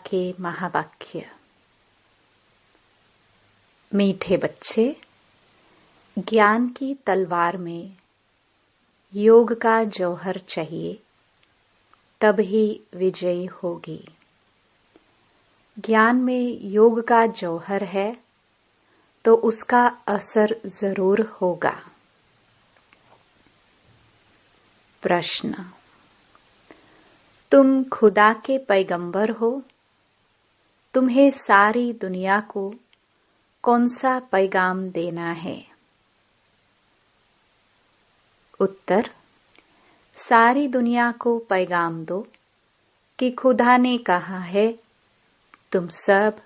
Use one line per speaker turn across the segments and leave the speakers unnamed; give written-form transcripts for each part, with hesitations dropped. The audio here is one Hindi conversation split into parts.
के महावाक्य। मीठे बच्चे, ज्ञान की तलवार में योग का जौहर चाहिए, तब ही विजयी होगी। ज्ञान में योग का जौहर है तो उसका असर जरूर होगा। प्रश्न: तुम खुदा के पैगंबर हो, तुम्हें सारी दुनिया को कौन सा पैगाम देना है? उत्तर: सारी दुनिया को पैगाम दो कि खुदा ने कहा है, तुम सब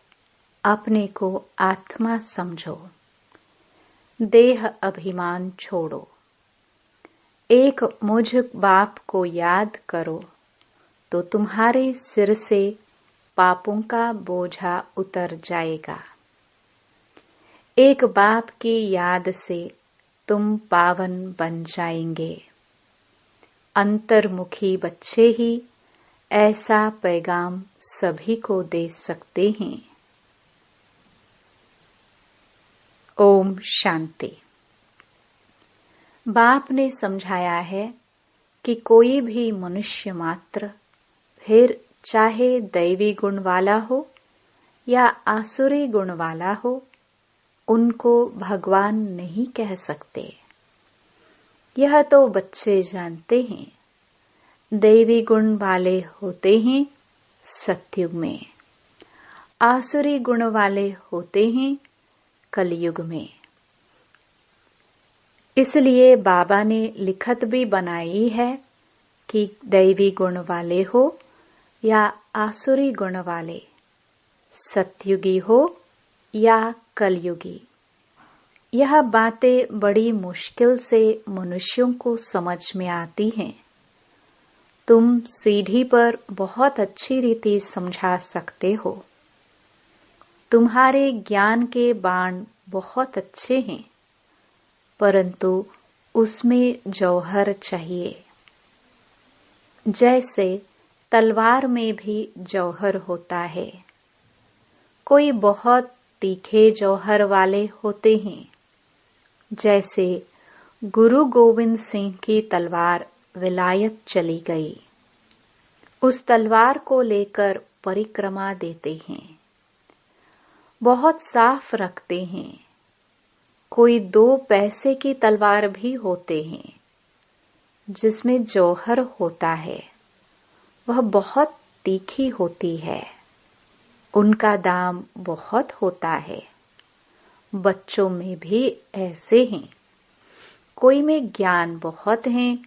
अपने को आत्मा समझो, देह अभिमान छोड़ो, एक मुझ बाप को याद करो तो तुम्हारे सिर से पापों का बोझा उतर जाएगा। एक बाप की याद से तुम पावन बन जाएंगे। अंतर्मुखी बच्चे ही ऐसा पैगाम सभी को दे सकते हैं। ओम शांति। बाप ने समझाया है कि कोई भी मनुष्य मात्र, फिर चाहे दैवी गुण वाला हो या आसुरी गुण वाला हो, उनको भगवान नहीं कह सकते। यह तो बच्चे जानते हैं। दैवी गुण वाले होते हैं सतयुग में, आसुरी गुण वाले होते हैं कलयुग में। इसलिए बाबा ने लिखत भी बनाई है कि दैवी गुण वाले हो या आसुरी गुण वाले, सतयुगी हो या कलयुगी, यह बातें बड़ी मुश्किल से मनुष्यों को समझ में आती हैं। तुम सीढ़ी पर बहुत अच्छी रीति समझा सकते हो। तुम्हारे ज्ञान के बाण बहुत अच्छे हैं, परंतु उसमें जौहर चाहिए। जैसे तलवार में भी जौहर होता है। कोई बहुत तीखे जौहर वाले होते हैं। जैसे गुरु गोविंद सिंह की तलवार विलायत चली गई। उस तलवार को लेकर परिक्रमा देते हैं, बहुत साफ रखते हैं। कोई 2 पैसे की तलवार भी होते हैं जिसमें जौहर होता है, वह बहुत तीखी होती है, उनका दाम बहुत होता है। बच्चों में भी ऐसे हैं। कोई में ज्ञान बहुत है,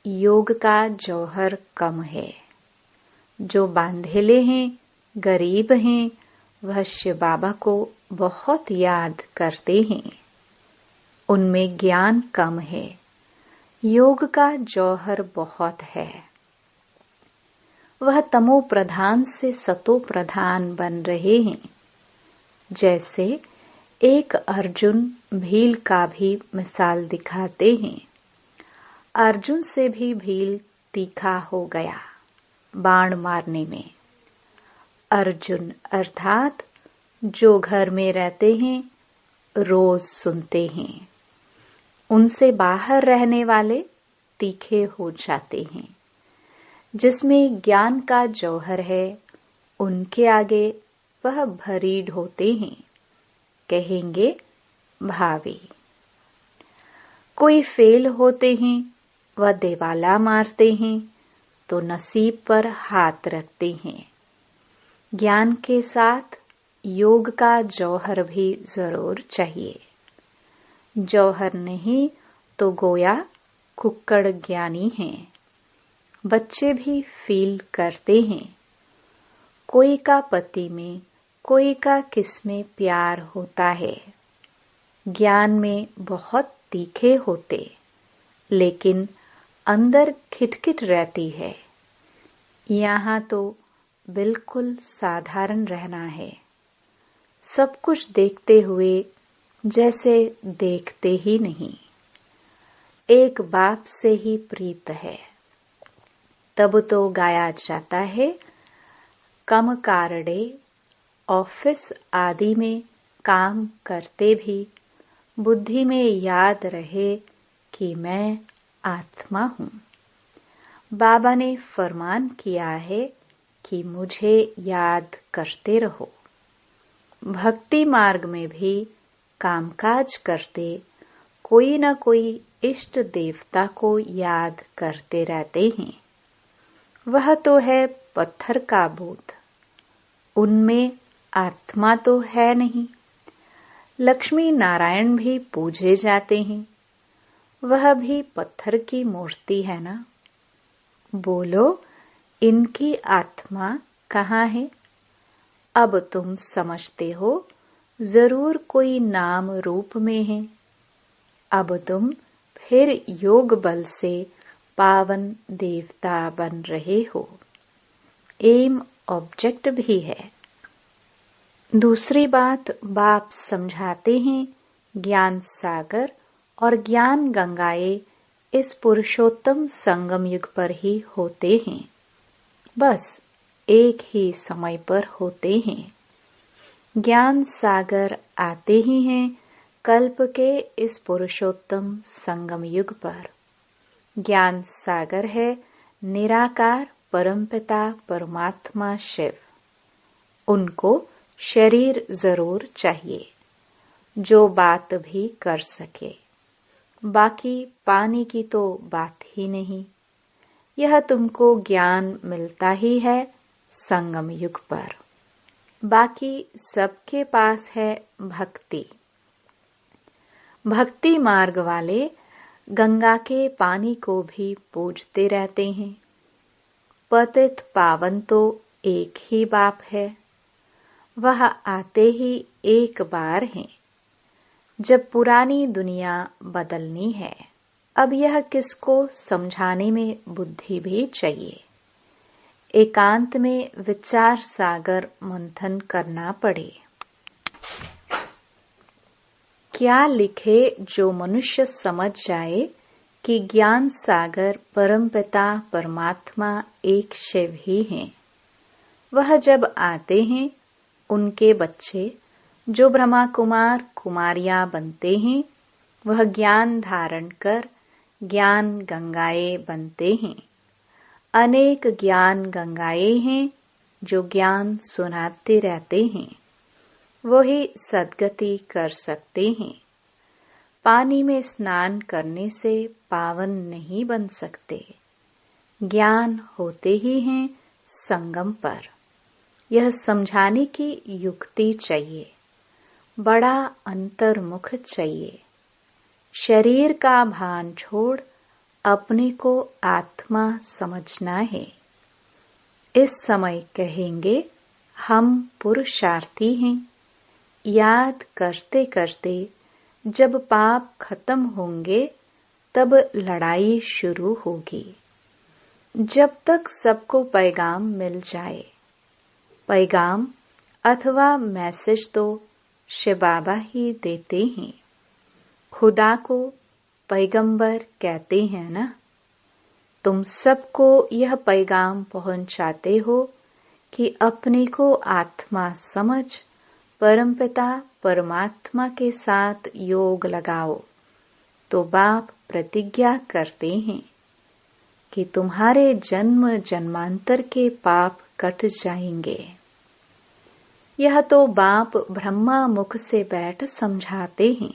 योग का जौहर कम है। जो बांधेले हैं, गरीब हैं, वह शिव बाबा को बहुत याद करते हैं। उनमें ज्ञान कम है, योग का जौहर बहुत है। वह तमो प्रधान से सतो प्रधान बन रहे हैं। जैसे एक अर्जुन भील का भी मिसाल दिखाते हैं। अर्जुन से भी भील तीखा हो गया बाण मारने में। अर्जुन अर्थात जो घर में रहते हैं, रोज सुनते हैं, उनसे बाहर रहने वाले तीखे हो जाते हैं। जिसमें ज्ञान का जौहर है, उनके आगे वह भरीड होते हैं, कहेंगे भावी। कोई फेल होते हैं, वह देवाला मारते हैं तो नसीब पर हाथ रखते हैं। ज्ञान के साथ योग का जौहर भी जरूर चाहिए। जौहर नहीं तो गोया कुक्कड़ ज्ञानी हैं। बच्चे भी फील करते हैं। कोई का पति में, कोई का किस में प्यार होता है। ज्ञान में बहुत तीखे होते, लेकिन अंदर खिटखिट रहती है। यहाँ तो बिल्कुल साधारण रहना है। सब कुछ देखते हुए जैसे देखते ही नहीं। एक बाप से ही प्रीत है। तब तो गाया जाता है, कम कारडे ऑफिस आदि में काम करते भी बुद्धि में याद रहे कि मैं आत्मा हूँ। बाबा ने फरमान किया है कि मुझे याद करते रहो। भक्ति मार्ग में भी कामकाज करते कोई न कोई इष्ट देवता को याद करते रहते हैं। वह तो है पत्थर का बोध, उनमें आत्मा तो है नहीं। लक्ष्मी नारायण भी पूजे जाते हैं, वह भी पत्थर की मूर्ति है ना। बोलो, इनकी आत्मा कहाँ है? अब तुम समझते हो, जरूर कोई नाम रूप में है। अब तुम फिर योग बल से पावन देवता बन रहे हो। एम ऑब्जेक्ट भी है। दूसरी बात, बाप समझाते हैं, ज्ञान सागर और ज्ञान गंगाएं इस पुरुषोत्तम संगम युग पर ही होते हैं। बस एक ही समय पर होते हैं। ज्ञान सागर आते ही हैं कल्प के इस पुरुषोत्तम संगम युग पर। ज्ञान सागर है निराकार परमपिता परमात्मा शिव। उनको शरीर जरूर चाहिए जो बात भी कर सके। बाकी पानी की तो बात ही नहीं। यह तुमको ज्ञान मिलता ही है संगम युग पर। बाकी सबके पास है भक्ति। भक्ति मार्ग वाले गंगा के पानी को भी पूजते रहते हैं। पतित पावन तो एक ही बाप है। वह आते ही एक बार हैं जब पुरानी दुनिया बदलनी है। अब यह किसको समझाने में बुद्धि भी चाहिए। एकांत में विचार सागर मंथन करना पड़े। क्या लिखे जो मनुष्य समझ जाए कि ज्ञान सागर परमपिता परमात्मा एक शिव ही हैं। वह जब आते हैं, उनके बच्चे जो ब्रह्मा कुमार कुमारियां बनते हैं, वह ज्ञान धारण कर ज्ञान गंगाएं बनते हैं। अनेक ज्ञान गंगाएं हैं जो ज्ञान सुनाते रहते हैं। वही सद्गति कर सकते हैं। पानी में स्नान करने से पावन नहीं बन सकते। ज्ञान होते ही हैं संगम पर। यह समझाने की युक्ति चाहिए। बड़ा अंतर्मुख चाहिए। शरीर का भान छोड़ अपने को आत्मा समझना है। इस समय कहेंगे हम पुरुषार्थी हैं। याद करते करते जब पाप खत्म होंगे तब लड़ाई शुरू होगी। जब तक सबको पैगाम मिल जाए। पैगाम अथवा मैसेज तो शिव बाबा ही देते हैं। खुदा को पैगंबर कहते हैं ना। तुम सबको यह पैगाम पहुंचाते हो कि अपने को आत्मा समझ परमपिता परमात्मा के साथ योग लगाओ। तो बाप प्रतिज्ञा करते हैं कि तुम्हारे जन्म जन्मांतर के पाप कट जाएंगे। यह तो बाप ब्रह्मा मुख से बैठ समझाते हैं।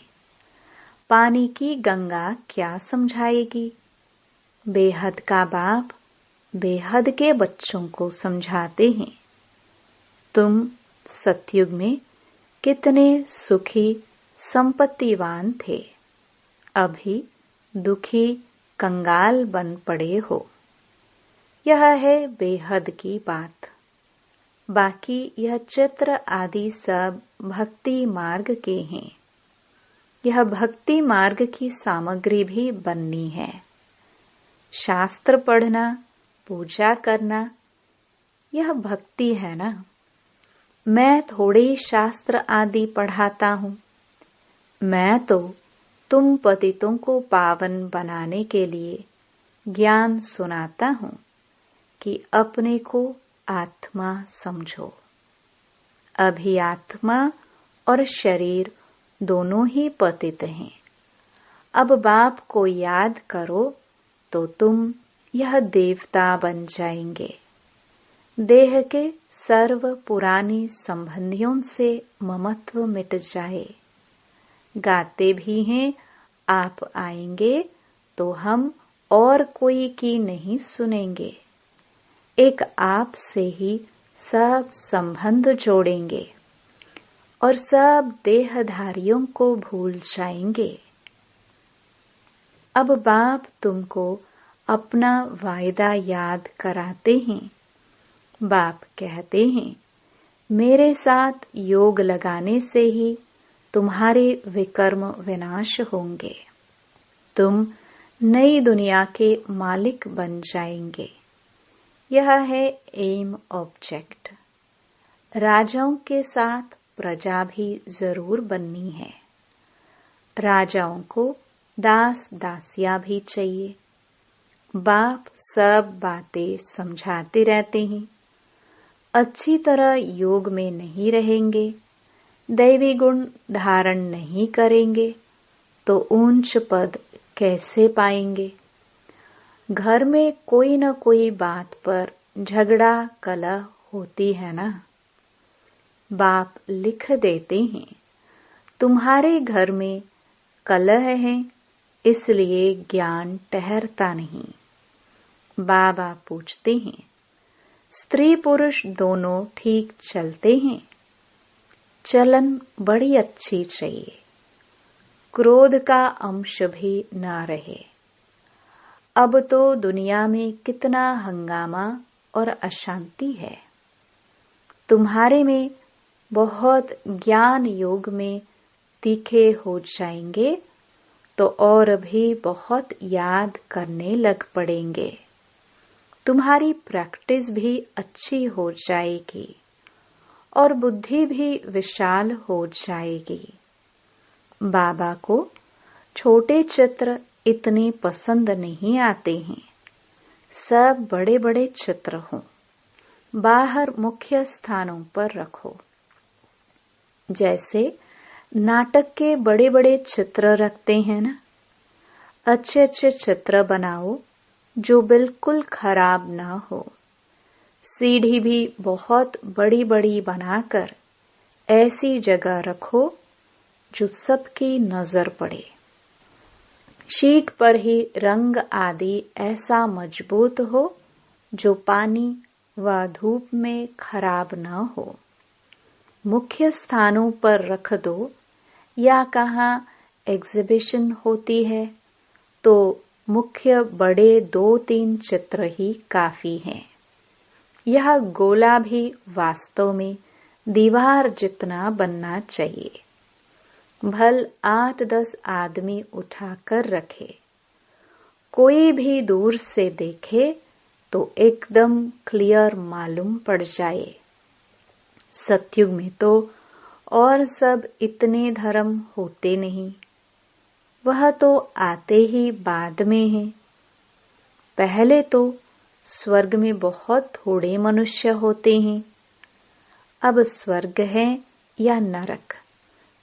पानी की गंगा क्या समझाएगी। बेहद का बाप बेहद के बच्चों को समझाते हैं। तुम सतयुग में कितने सुखी संपत्तिवान थे, अभी दुखी कंगाल बन पड़े हो। यह है बेहद की बात। बाकी यह चित्र आदि सब भक्ति मार्ग के हैं। यह भक्ति मार्ग की सामग्री भी बननी है। शास्त्र पढ़ना, पूजा करना, यह भक्ति है ना। मैं थोड़े शास्त्र आदि पढ़ाता हूँ। मैं तो तुम पतितों को पावन बनाने के लिए ज्ञान सुनाता हूँ कि अपने को आत्मा समझो। अभी आत्मा और शरीर दोनों ही पतित हैं। अब बाप को याद करो तो तुम यह देवता बन जाएंगे। देह के सर्व पुरानी संबंधियों से ममत्व मिट जाए। गाते भी हैं, आप आएंगे तो हम और कोई की नहीं सुनेंगे। एक आप से ही सब संबंध जोड़ेंगे और सब देहधारियों को भूल जाएंगे। अब बाप तुमको अपना वायदा याद कराते हैं। बाप कहते हैं, मेरे साथ योग लगाने से ही तुम्हारे विकर्म विनाश होंगे। तुम नई दुनिया के मालिक बन जाएंगे। यह है एम ऑब्जेक्ट। राजाओं के साथ प्रजा भी जरूर बननी है। राजाओं को दास दासियां भी चाहिए। बाप सब बातें समझाते रहते हैं। अच्छी तरह योग में नहीं रहेंगे, दैवी गुण धारण नहीं करेंगे तो ऊंच पद कैसे पाएंगे। घर में कोई न कोई बात पर झगड़ा कलह होती है ना। बाप लिख देते हैं, तुम्हारे घर में कलह है, इसलिए ज्ञान ठहरता नहीं। बाबा पूछते हैं, स्त्री पुरुष दोनों ठीक चलते हैं? चलन बड़ी अच्छी चाहिए, क्रोध का अंश भी न रहे। अब तो दुनिया में कितना हंगामा और अशांति है। तुम्हारे में बहुत ज्ञान योग में तीखे हो जाएंगे तो और भी बहुत याद करने लग पड़ेंगे। तुम्हारी प्रैक्टिस भी अच्छी हो जाएगी और बुद्धि भी विशाल हो जाएगी। बाबा को छोटे चित्र इतने पसंद नहीं आते हैं। सब बड़े बड़े चित्र हों, बाहर मुख्य स्थानों पर रखो। जैसे नाटक के बड़े बड़े चित्र रखते हैं ना, अच्छे अच्छे चित्र बनाओ जो बिल्कुल खराब ना हो। सीढ़ी भी बहुत बड़ी बड़ी बनाकर ऐसी जगह रखो जो सबकी नजर पड़े। शीट पर ही रंग आदि ऐसा मजबूत हो जो पानी व धूप में खराब न हो। मुख्य स्थानों पर रख दो, या कहाँ एग्जिबिशन होती है तो मुख्य बड़े 2-3 चित्र ही काफी हैं। यह गोला भी वास्तव में दीवार जितना बनना चाहिए। भल 8-10 आदमी उठाकर रखे, कोई भी दूर से देखे तो एकदम क्लियर मालूम पड़ जाए। सतयुग में तो और सब इतने धर्म होते नहीं, वह तो आते ही बाद में है। पहले तो स्वर्ग में बहुत थोड़े मनुष्य होते हैं। अब स्वर्ग है या नरक,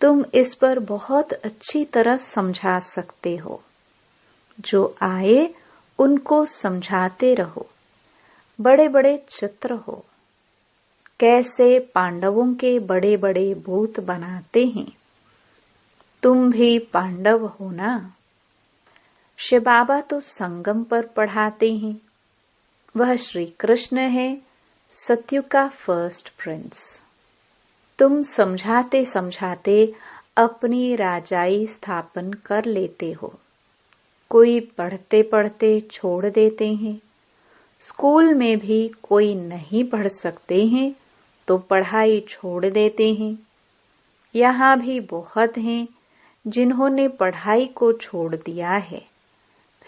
तुम इस पर बहुत अच्छी तरह समझा सकते हो। जो आए उनको समझाते रहो। बड़े बड़े चित्र हो, कैसे पांडवों के बड़े बड़े भूत बनाते हैं। तुम भी पांडव हो ना। शिव बाबा तो संगम पर पढ़ाते हैं। वह श्री कृष्ण है, सतयुग का फर्स्ट प्रिंस। तुम समझाते समझाते अपनी राजाई स्थापन कर लेते हो। कोई पढ़ते पढ़ते छोड़ देते हैं। स्कूल में भी कोई नहीं पढ़ सकते हैं तो पढ़ाई छोड़ देते हैं। यहाँ भी बहुत हैं जिन्होंने पढ़ाई को छोड़ दिया है,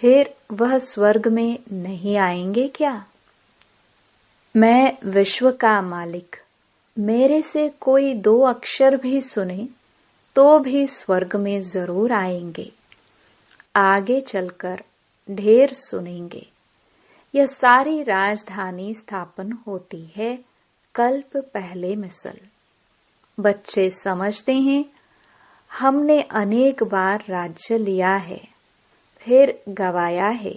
फिर वह स्वर्ग में नहीं आएंगे क्या? मैं विश्व का मालिक, मेरे से कोई 2 अक्षर भी सुने तो भी स्वर्ग में जरूर आएंगे। आगे चलकर ढेर सुनेंगे। यह सारी राजधानी स्थापन होती है कल्प पहले मिसल। बच्चे समझते हैं हमने अनेक बार राज्य लिया है, फिर गवाया है।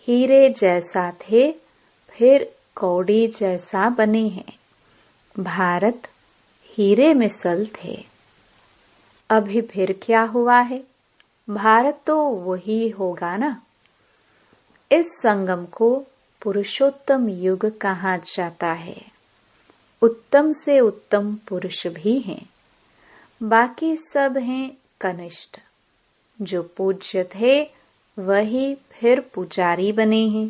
हीरे जैसा थे, फिर कौड़ी जैसा बने हैं। भारत हीरे मिसल थे। अभी फिर क्या हुआ है? भारत तो वही होगा ना। इस संगम को पुरुषोत्तम युग कहा जाता है। उत्तम से उत्तम पुरुष भी हैं, बाकी सब हैं कनिष्ठ। जो पूज्य थे वही फिर पुजारी बने हैं,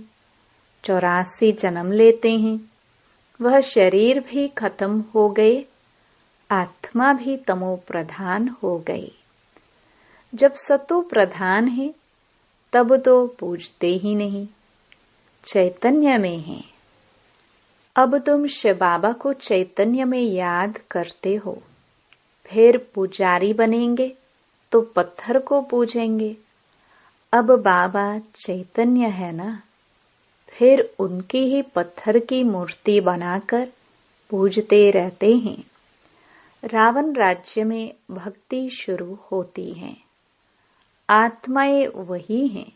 84 जन्म लेते हैं। वह शरीर भी खत्म हो गए, आत्मा भी तमो प्रधान हो गई। जब सतो प्रधान है तब तो पूजते ही नहीं, चैतन्य में है। अब तुम शिव बाबा को चैतन्य में याद करते हो, फिर पुजारी बनेंगे तो पत्थर को पूजेंगे। अब बाबा चैतन्य है ना, फिर उनकी ही पत्थर की मूर्ति बनाकर पूजते रहते हैं। रावण राज्य में भक्ति शुरू होती है। आत्माएं वही हैं,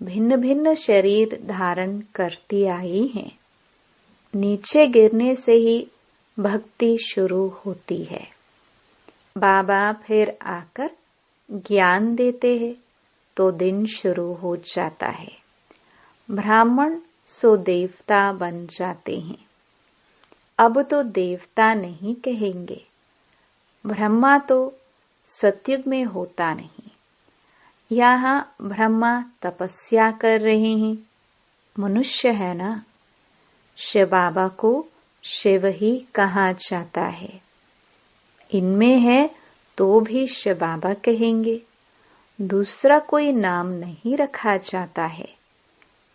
भिन्न भिन्न शरीर धारण करती आई हैं। नीचे गिरने से ही भक्ति शुरू होती है। बाबा फिर आकर ज्ञान देते हैं तो दिन शुरू हो जाता है। ब्राह्मण सो देवता बन जाते हैं। अब तो देवता नहीं कहेंगे। ब्रह्मा तो सतयुग में होता नहीं। यहाँ ब्रह्मा तपस्या कर रहे हैं, मनुष्य है ना। शिव बाबा को शिव ही कहा जाता है। इनमें है तो भी शिव बाबा कहेंगे, दूसरा कोई नाम नहीं रखा जाता है।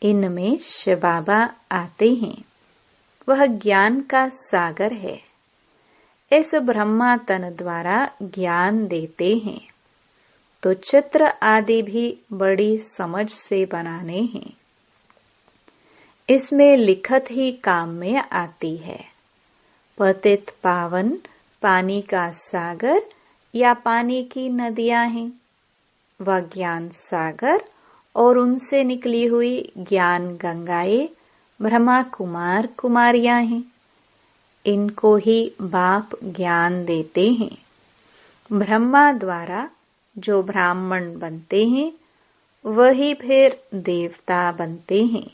इनमें शिव बाबा आते हैं। वह ज्ञान का सागर है। इस ब्रह्मा तन द्वारा ज्ञान देते हैं, तो चित्र आदि भी बड़ी समझ से बनाने हैं। इसमें लिखत ही काम में आती है। पतित पावन पानी का सागर या पानी की नदियां हैं। वह ज्ञान सागर और उनसे निकली हुई ज्ञान गंगाएं ब्रह्मा कुमार कुमारियां हैं। इनको ही बाप ज्ञान देते हैं। ब्रह्मा द्वारा जो ब्राह्मण बनते हैं वही फिर देवता बनते हैं।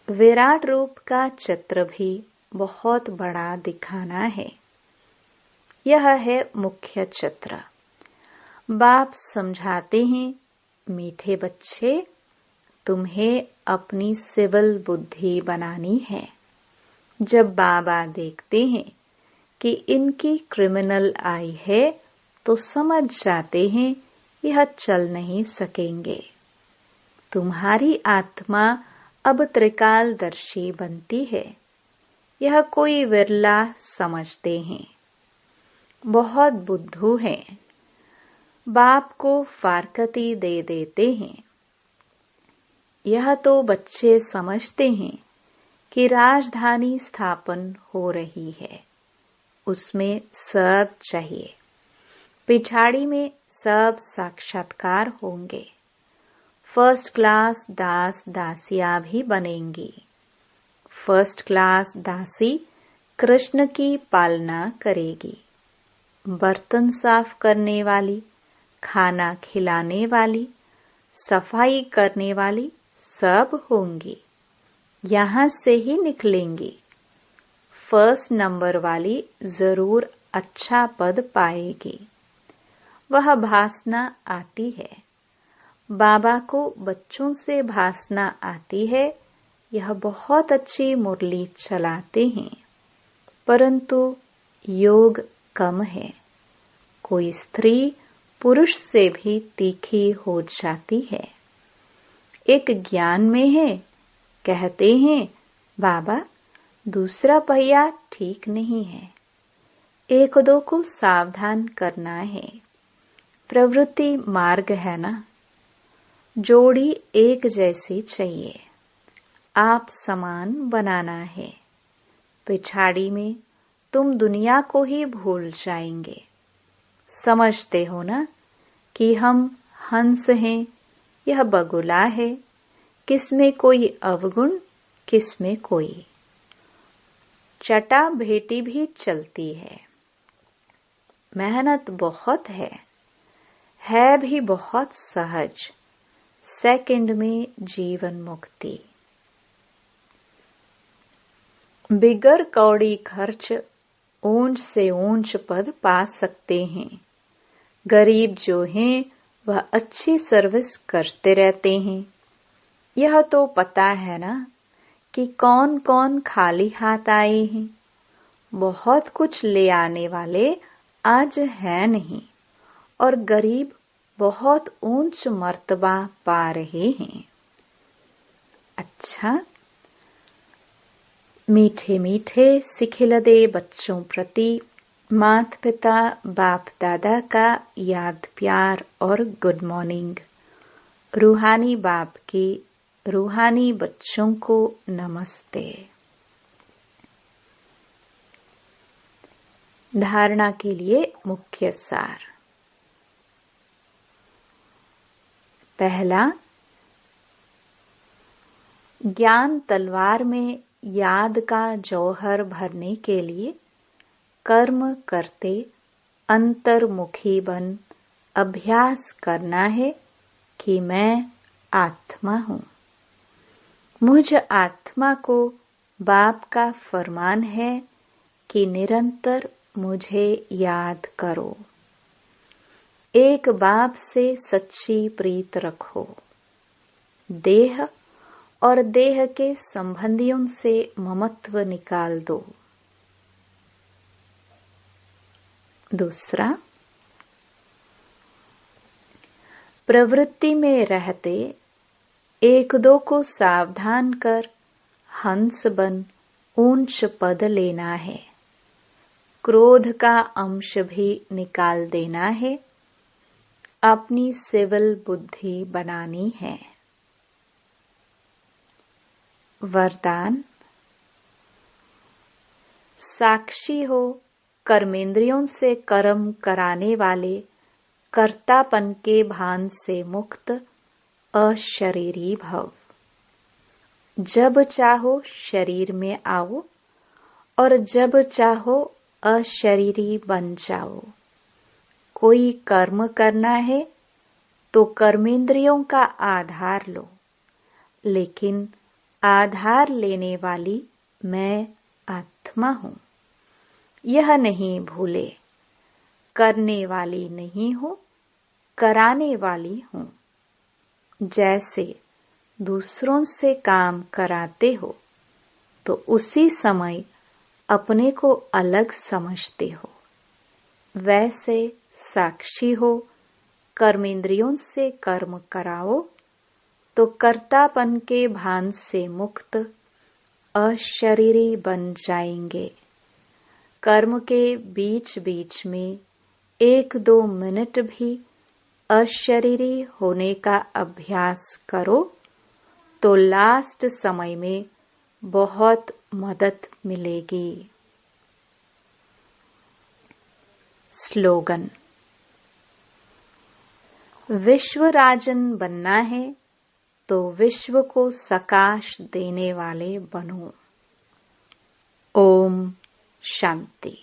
विराट रूप का चित्र भी बहुत बड़ा दिखाना है। यह है मुख्य चित्र। बाप समझाते हैं, मीठे बच्चे, तुम्हें अपनी सिविल बुद्धि बनानी है। जब बाबा देखते हैं कि इनकी क्रिमिनल आई है तो समझ जाते हैं यह चल नहीं सकेंगे। तुम्हारी आत्मा अब त्रिकालदर्शी बनती है। यह कोई विरला समझते हैं। बहुत बुद्धू हैं। बाप को फारकती दे देते हैं। यह तो बच्चे समझते हैं कि राजधानी स्थापन हो रही है, उसमें सब चाहिए। पिछाड़ी में सब साक्षात्कार होंगे। फर्स्ट क्लास दास दासियां भी बनेंगी। फर्स्ट क्लास दासी कृष्ण की पालना करेगी। बर्तन साफ करने वाली, खाना खिलाने वाली, सफाई करने वाली सब होंगी। यहाँ से ही निकलेंगी। फर्स्ट नंबर वाली जरूर अच्छा पद पाएगी। वह भासना आती है। बाबा को बच्चों से भासना आती है। यह बहुत अच्छी मुरली चलाते हैं, परंतु योग कम है। कोई स्त्री पुरुष से भी तीखी हो जाती है। एक ज्ञान में है, कहते हैं बाबा दूसरा पहिया ठीक नहीं है, एक दो को सावधान करना है। प्रवृत्ति मार्ग है ना। जोड़ी एक जैसी चाहिए। आप समान बनाना है। पिछाड़ी में तुम दुनिया को ही भूल जाएंगे। समझते हो ना कि हम हंस हैं, यह बगुला है, किसमें कोई अवगुण, किसमें कोई। चटा भेटी भी चलती है, मेहनत बहुत है भी बहुत सहज, सेकंड में जीवन मुक्ति। बिगर कौड़ी खर्च ऊंच से ऊंच पद पा सकते हैं। गरीब जो हैं वह अच्छी सर्विस करते रहते हैं। यह तो पता है ना कि कौन कौन खाली हाथ आए हैं। बहुत कुछ ले आने वाले आज है नहीं, और गरीब बहुत ऊंच मर्तबा पा रहे हैं। अच्छा, मीठे मीठे सिखिलदे बच्चों प्रति माता पिता बाप दादा का याद प्यार और गुड मॉर्निंग। रूहानी बाप की रूहानी बच्चों को नमस्ते। धारणा के लिए मुख्य सार। पहला, ज्ञान तलवार में याद का जौहर भरने के लिए कर्म करते अंतर्मुखी बन अभ्यास करना है कि मैं आत्मा हूँ। मुझ आत्मा को बाप का फरमान है कि निरंतर मुझे याद करो। एक बाप से सच्ची प्रीत रखो। देह और देह के संबंधियों से ममत्व निकाल दो। दूसरा, प्रवृत्ति में रहते एक दो को सावधान कर हंस बन ऊंच पद लेना है। क्रोध का अंश भी निकाल देना है। अपनी सिविल बुद्धि बनानी है। वरदान, साक्षी हो कर्मेंद्रियों से कर्म कराने वाले कर्तापन के भान से मुक्त अशरीरी भव। जब चाहो शरीर में आओ और जब चाहो अशरीरी बन जाओ। कोई कर्म करना है तो कर्मेंद्रियों का आधार लो, लेकिन आधार लेने वाली मैं आत्मा हूँ। यह नहीं भूले, करने वाली नहीं हूँ, कराने वाली हूँ। जैसे दूसरों से काम कराते हो तो उसी समय अपने को अलग समझते हो। वैसे साक्षी हो कर्मेंद्रियों से कर्म कराओ तो कर्तापन के भान से मुक्त अशरीरी बन जाएंगे। कर्म के बीच बीच में 1-2 मिनट भी अशरीरी होने का अभ्यास करो तो लास्ट समय में बहुत मदद मिलेगी। स्लोगन, विश्व राजन बनना है तो विश्व को सकाश देने वाले बनो। ओम शांति।